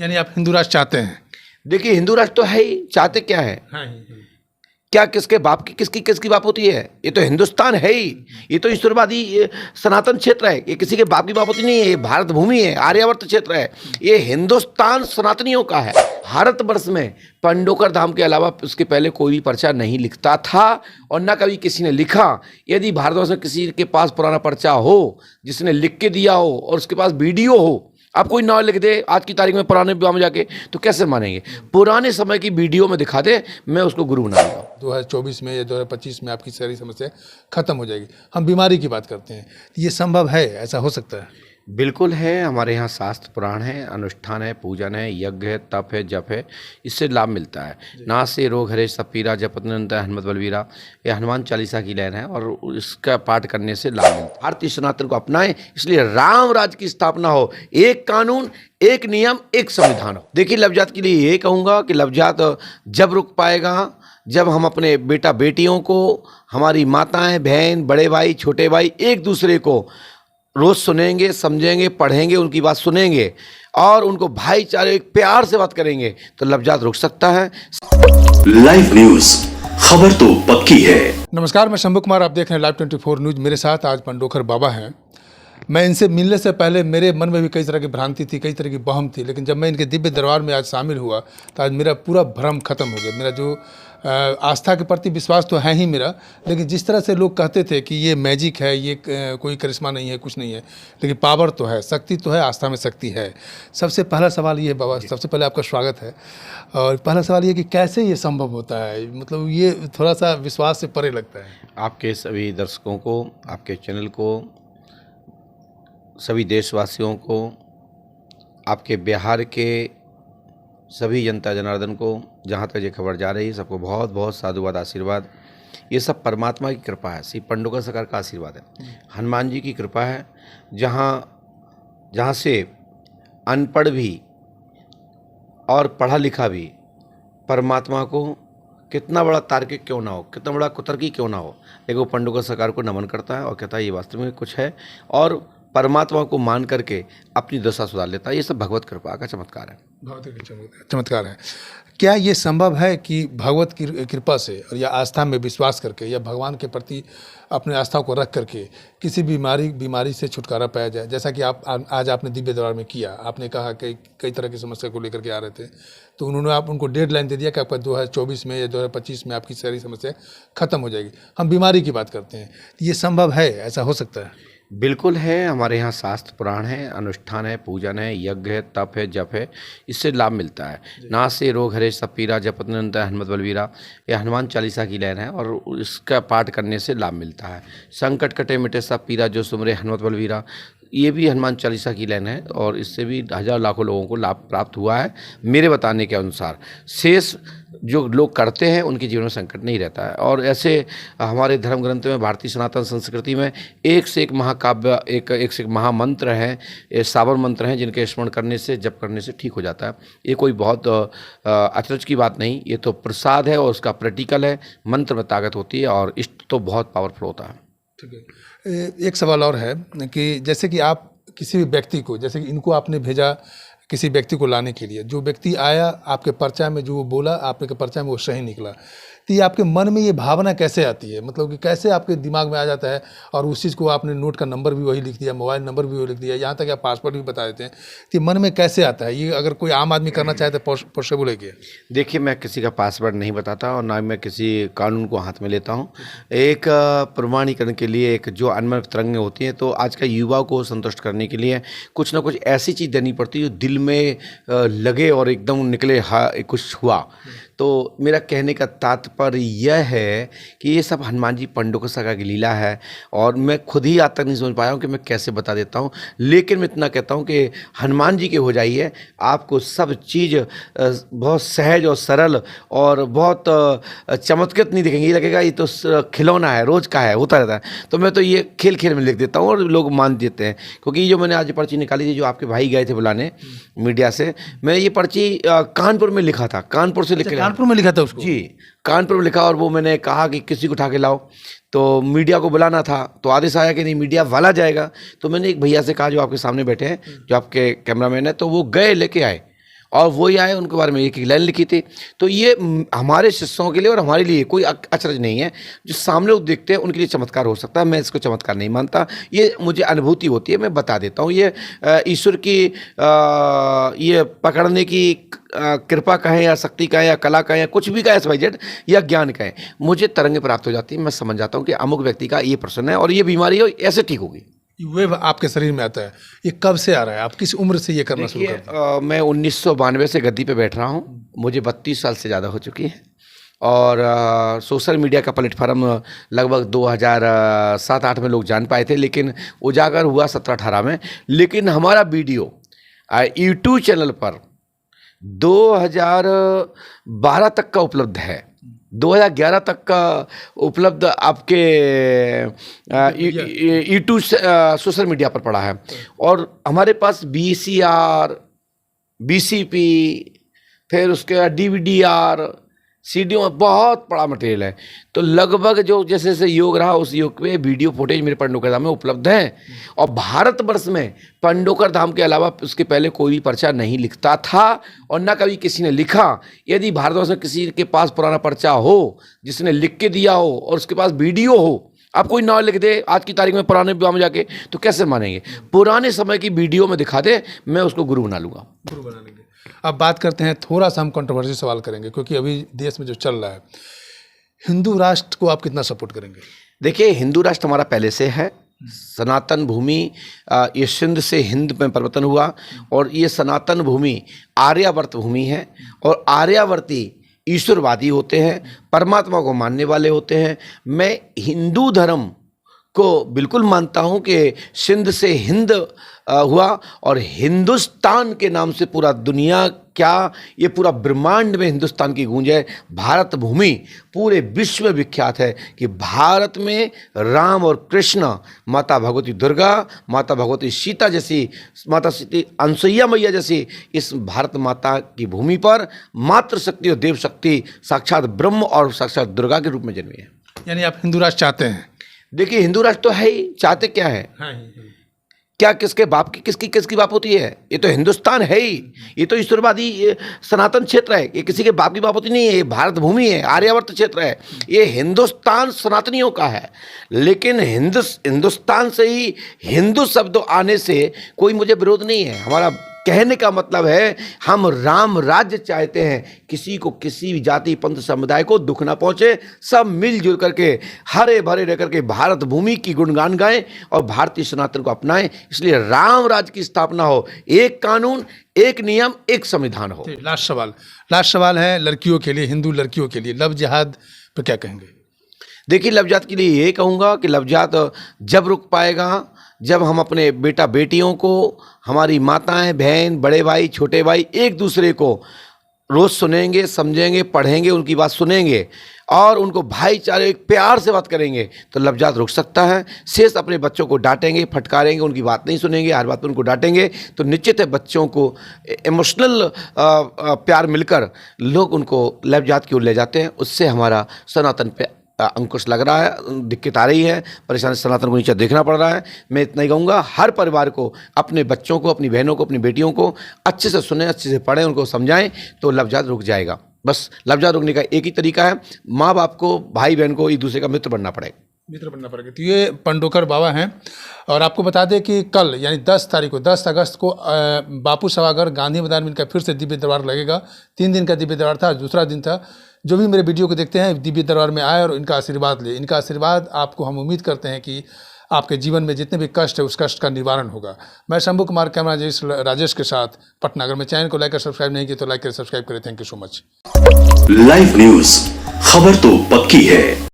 यानी आप हिंदू राष्ट्र चाहते हैं? देखिए, हिंदू राष्ट्र तो है ही, चाहते क्या है? क्या किसके बाप की किसकी बाप होती है? ये तो हिंदुस्तान है ही, ये तो ईश्वरवादी सनातन क्षेत्र है, ये किसी के बाप की बाप होती नहीं है। ये भारत भूमि है, आर्यावर्त क्षेत्र है, ये हिंदुस्तान सनातनियों का है। भारतवर्ष में पंडोकर धाम के अलावा उसके पहले कोई भी पर्चा नहीं लिखता था और ना कभी किसी ने लिखा। यदि भारतवर्ष में किसी के पास पुराना पर्चा हो जिसने लिख के दिया हो और उसके पास वीडियो हो, आप कोई नाम लिख दे आज की तारीख में पुराने विवाह में जाके, तो कैसे मानेंगे? पुराने समय की वीडियो में दिखा दे, मैं उसको गुरु बना दूंगा। 2024 में या 2025 में आपकी सारी समस्या खत्म हो जाएगी। हम बीमारी की बात करते हैं, ये संभव है? ऐसा हो सकता है? बिल्कुल है। हमारे यहाँ शास्त्र पुराण है, अनुष्ठान है, पूजन है, यज्ञ है, तप है, जप है, इससे लाभ मिलता है। नाश से रोग हरे सब पीरा, जपत निरंतर हनुमत बलवीरा, ये हनुमान चालीसा की लाइन है और इसका पाठ करने से लाभ मिलता है। भारतीय सनातन को अपनाएं, इसलिए राम राज्य की स्थापना हो, एक कानून, एक नियम, एक संविधान हो। देखिए, लवजात के लिए ये कहूँगा कि लवजात जब रुक पाएगा जब हम अपने बेटा बेटियों को, हमारी माताएं, बहन, बड़े भाई, छोटे भाई एक दूसरे को रोज़ सुनेंगे, समझेंगे, पढ़ेंगे, उनकी बात सुनेंगे और उनको भाईचारे प्यार से बात करेंगे, तो लवजात रुक सकता है। लाइव न्यूज, खबर तो पक्की है। नमस्कार, मैं शंभू कुमार, आप देख रहे हैं लाइव 24 न्यूज। मेरे साथ आज पंडोकर बाबा हैं। मैं इनसे मिलने से पहले मेरे मन में भी कई तरह की भ्रांति थी, कई तरह की वहम थी, लेकिन जब मैं इनके दिव्य दरबार में आज शामिल हुआ तो आज मेरा पूरा भ्रम खत्म हो गया। मेरा जो आस्था के प्रति विश्वास तो है ही मेरा, लेकिन जिस तरह से लोग कहते थे कि ये मैजिक है, ये कोई करिश्मा नहीं है, कुछ नहीं है, लेकिन पावर तो है, शक्ति तो है, आस्था में शक्ति है। सबसे पहला सवाल ये बाबा, सबसे पहले आपका स्वागत है। और पहला सवाल ये कि कैसे ये संभव होता है? मतलब ये थोड़ा सा विश्वास से परे लगता है। आपके सभी दर्शकों को, आपके चैनल को, सभी देशवासियों को, आपके बिहार के सभी जनता जनार्दन को, जहाँ तक ये खबर जा रही है, सबको बहुत बहुत साधुवाद, आशीर्वाद। ये सब परमात्मा की कृपा है, श्री पंडोकर सरकार का आशीर्वाद है, हनुमान जी की कृपा है। जहाँ से अनपढ़ भी और पढ़ा लिखा भी परमात्मा को, कितना बड़ा तार्किक क्यों ना हो, कितना बड़ा कुतर्की क्यों ना हो, लेकिन वो पंडोकर सरकार को नमन करता है और कहता है ये वास्तव में कुछ है और परमात्मा को मान करके अपनी दशा सुधार लेता है। ये सब भगवत कृपा का चमत्कार है। भगवत चमत्कार है। क्या ये संभव है कि भगवत की कृपा से और या आस्था में विश्वास करके या भगवान के प्रति अपने आस्था को रख करके किसी बीमारी से छुटकारा पाया जाए? जैसा कि आप आज आपने दिव्य दरबार में किया, आपने कहा कि कई तरह की समस्या को लेकर के आ रहे थे, तो उन्होंने आप उनको डेडलाइन दे दिया कि आपका 2024 में या 2025 में आपकी सारी समस्या खत्म हो जाएगी। हम बीमारी की बात करते हैं, ये संभव है? ऐसा हो सकता है? बिल्कुल है। हमारे यहाँ शास्त्र पुराण है, अनुष्ठान है, पूजन है, यज्ञ है, तप है, जप है, इससे लाभ मिलता है। नाश से रोग हरे सब पीरा, जपत निरंतर हनुमत बलवीरा, यह हनुमान चालीसा की लाइन है और इसका पाठ करने से लाभ मिलता है। संकट कटे मिटे सब पीरा, जो सुमरे हनुमत बलवीरा, ये भी हनुमान चालीसा की लाइन है और इससे भी हज़ार लाखों लोगों को लाभ प्राप्त हुआ है मेरे बताने के अनुसार। शेष जो लोग करते हैं उनके जीवन में संकट नहीं रहता है। और ऐसे हमारे धर्म ग्रंथ में, भारतीय सनातन संस्कृति में एक से एक महाकाव्य, एक से एक महामंत्र हैं, साबर मंत्र हैं, जिनके स्मरण करने से, जप करने से ठीक हो जाता है। ये कोई बहुत अचरज की बात नहीं, ये तो प्रसाद है और उसका प्रैक्टिकल है। मंत्र में ताकत होती है और इष्ट तो बहुत पावरफुल होता है। ठीक है। एक सवाल और है कि जैसे कि आप किसी भी व्यक्ति को, जैसे कि इनको आपने भेजा किसी व्यक्ति को लाने के लिए, जो व्यक्ति आया आपके पर्चा में जो वो बोला, आपके पर्चा में वो सही निकला, तो ये आपके मन में ये भावना कैसे आती है? मतलब कि कैसे आपके दिमाग में आ जाता है और उस चीज़ को आपने नोट का नंबर भी वही लिख दिया, मोबाइल नंबर भी वही लिख दिया, यहाँ तक आप पासवर्ड भी बता देते हैं, तो मन में कैसे आता है ये? अगर कोई आम आदमी करना चाहे तो पॉसिबल है क्या? देखिए, मैं किसी का पासवर्ड नहीं बताता और ना मैं किसी कानून को हाथ में लेता हूँ। एक प्रमाणीकरण के लिए, एक जो अनमन तरंगें होती हैं, तो आज का युवा को संतुष्ट करने के लिए कुछ ना कुछ ऐसी चीज़ देनी पड़ती है जो दिल में लगे और एकदम निकले, हाँ कुछ हुआ। तो मेरा कहने का तात्पर्य यह है कि ये सब हनुमान जी पंडोकर सरकार की लीला है और मैं खुद ही आज तक नहीं समझ पाया हूँ कि मैं कैसे बता देता हूँ। लेकिन मैं इतना कहता हूँ कि हनुमान जी के हो जाइए, आपको सब चीज़ बहुत सहज और सरल और बहुत चमत्कृत नहीं दिखेंगे। ये लगेगा ये तो खिलौना है, रोज़ का है, होता रहता है। तो मैं तो ये खेल खेल में लिख देता हूँ और लोग मान देते हैं। क्योंकि जो मैंने आज पर्ची निकाली थी, जो आपके भाई गए थे बुलाने मीडिया से, मैं ये पर्ची कानपुर में लिखा था, कानपुर से लिख के, कानपुर में लिखा था उसको? जी, कानपुर में लिखा। और वो मैंने कहा कि किसी को उठा के लाओ, तो मीडिया को बुलाना था, तो आदेश आया कि नहीं मीडिया वाला जाएगा। तो मैंने एक भैया से कहा जो आपके सामने बैठे हैं, जो आपके कैमरामैन है, तो वो गए, लेके आए और वही आए, उनके बारे में एक एक लाइन लिखी थी। तो ये हमारे शिष्यों के लिए और हमारे लिए कोई अचरज नहीं है। जो सामने लोग देखते हैं उनके लिए चमत्कार हो सकता है, मैं इसको चमत्कार नहीं मानता, ये मुझे अनुभूति होती है, मैं बता देता हूँ। ये ईश्वर की ये पकड़ने की कृपा कहें या शक्ति कहें या कला कहें या कुछ भी कहें, SYZ या ज्ञान कहें, मुझे तरंगे प्राप्त हो जाती है। मैं समझ जाता हूँ कि अमुक व्यक्ति का ये प्रश्न है और ये बीमारी हो, ऐसे ठीक होगी। वेव आपके शरीर में आता है, ये कब से आ रहा है? आप किस उम्र से ये करना शुरू करते हैं? मैं 1992 से गद्दी पे बैठ रहा हूँ, मुझे 32 साल से ज़्यादा हो चुकी है। और सोशल मीडिया का प्लेटफार्म लगभग 2007-8 में लोग जान पाए थे, लेकिन उजागर हुआ 17-18 में। लेकिन हमारा वीडियो यूट्यूब चैनल पर 2012 तक का उपलब्ध है, 2011 तक का उपलब्ध आपके यूट्यूब सोशल मीडिया पर पड़ा है। और हमारे पास VCR, BCP, फिर उसके बाद DVDR, CD में बहुत बड़ा मटेरियल है। तो लगभग जो जैसे जैसे योग रहा, उस योग में वीडियो फुटेज मेरे पंडोकर धाम में उपलब्ध है। और भारतवर्ष में पंडोकर धाम के अलावा उसके पहले कोई भी पर्चा नहीं लिखता था और ना कभी किसी ने लिखा। यदि भारतवर्ष में किसी के पास पुराना पर्चा हो जिसने लिख के दिया हो और उसके पास वीडियो हो, आप कोई नाम लिख दे आज की तारीख में पुराने विवाह में जाके, तो कैसे मानेंगे? पुराने समय की वीडियो में दिखा दे, मैं उसको गुरु बना लूँगा। गुरु बना लेंगे। अब बात करते हैं, थोड़ा सा हम कंट्रोवर्सी सवाल करेंगे, क्योंकि अभी देश में जो चल रहा है, हिंदू राष्ट्र को आप कितना सपोर्ट करेंगे? देखिए, हिंदू राष्ट्र हमारा पहले से है। सनातन भूमि ये सिंध से हिंद में परिवर्तन हुआ और ये सनातन भूमि आर्यावर्त भूमि है। और आर्यावर्ती ईश्वरवादी होते हैं, परमात्मा को मानने वाले होते हैं। मैं हिंदू धर्म को बिल्कुल मानता हूँ कि सिंध से हिंद हुआ और हिंदुस्तान के नाम से पूरा दुनिया, क्या ये पूरा ब्रह्मांड में हिंदुस्तान की गूंज है। भारत भूमि पूरे विश्व में विख्यात है कि भारत में राम और कृष्ण, माता भगवती दुर्गा, माता भगवती सीता जैसी, माता सीता अनसुईया मैया जैसी इस भारत माता की भूमि पर मातृशक्ति और देव शक्ति साक्षात ब्रह्म और साक्षात दुर्गा के रूप में जन्मी है। यानी आप हिंदू राष्ट्र चाहते हैं? देखिए, हिंदू राष्ट्र तो है ही, चाहते क्या है? क्या किसके बाप की किसकी बाप होती है? ये तो हिंदुस्तान है ही, ये तो ईश्वरवादी सनातन क्षेत्र है, ये किसी के बाप की बाप होती नहीं है। ये भारत भूमि है, आर्यावर्त क्षेत्र है, ये हिंदुस्तान सनातनियों का है। लेकिन हिंदुस्तान से ही हिंदू शब्द आने से कोई मुझे विरोध नहीं है। हमारा कहने का मतलब है, हम राम राज्य चाहते हैं, किसी को किसी भी जाति पंथ समुदाय को दुख ना पहुंचे, सब मिलजुल करके हरे भरे रह करके भारत भूमि की गुणगान गाएं और भारतीय सनातन को अपनाएं। इसलिए राम राज्य की स्थापना हो, एक कानून, एक नियम, एक संविधान हो। लास्ट सवाल है लड़कियों के लिए, हिंदू लड़कियों के लिए लव जिहाद पर क्या कहेंगे? देखिए, लव जिहाद के लिए ये कहूँगा कि लव जिहाद जब रुक पाएगा जब हम अपने बेटा बेटियों को, हमारी माताएं, बहन, बड़े भाई, छोटे भाई एक दूसरे को रोज़ सुनेंगे, समझेंगे, पढ़ेंगे, उनकी बात सुनेंगे और उनको भाईचारे एक प्यार से बात करेंगे, तो लव जिहाद रुक सकता है। शेष अपने बच्चों को डांटेंगे, फटकारेंगे, उनकी बात नहीं सुनेंगे, हर बात पर उनको डांटेंगे, तो निश्चित है बच्चों को इमोशनल प्यार मिलकर लोग उनको लव जिहाद की ओर ले जाते हैं। उससे हमारा सनातन पे अंकुश लग रहा है, दिक्कत आ रही है, परेशानी सनातन को नीचे देखना पड़ रहा है। मैं इतना ही कहूँगा, हर परिवार को अपने बच्चों को, अपनी बहनों को, अपनी बेटियों को अच्छे से सुने, अच्छे से पढ़ें, उनको समझाएं, तो लव जिहाद रुक जाएगा। बस लव जिहाद रुकने का एक ही तरीका है, माँ बाप को, भाई बहन को एक दूसरे का मित्र बनना पड़ेगा। तो ये पंडोकर बाबा हैं। और आपको बता दें कि कल यानी 10 अगस्त को बापू सभागार गांधी मैदान में इनका फिर से दिव्य दरबार लगेगा। 3 दिन का दिव्य दरबार था, दूसरा दिन था। जो भी मेरे वीडियो को देखते हैं, दिव्य दरबार में आए और इनका आशीर्वाद ले। इनका आशीर्वाद आपको हम उम्मीद करते हैं कि आपके जीवन में जितने भी कष्ट है, उस कष्ट का निवारण होगा। मैं शंभू कुमार, कैमरा राजेश के साथ पटना। अगर मैं चैनल को लाइक और सब्सक्राइब नहीं किया तो लाइक करें, सब्सक्राइब करें। Thank you so much. Live news, खबर तो पक्की है।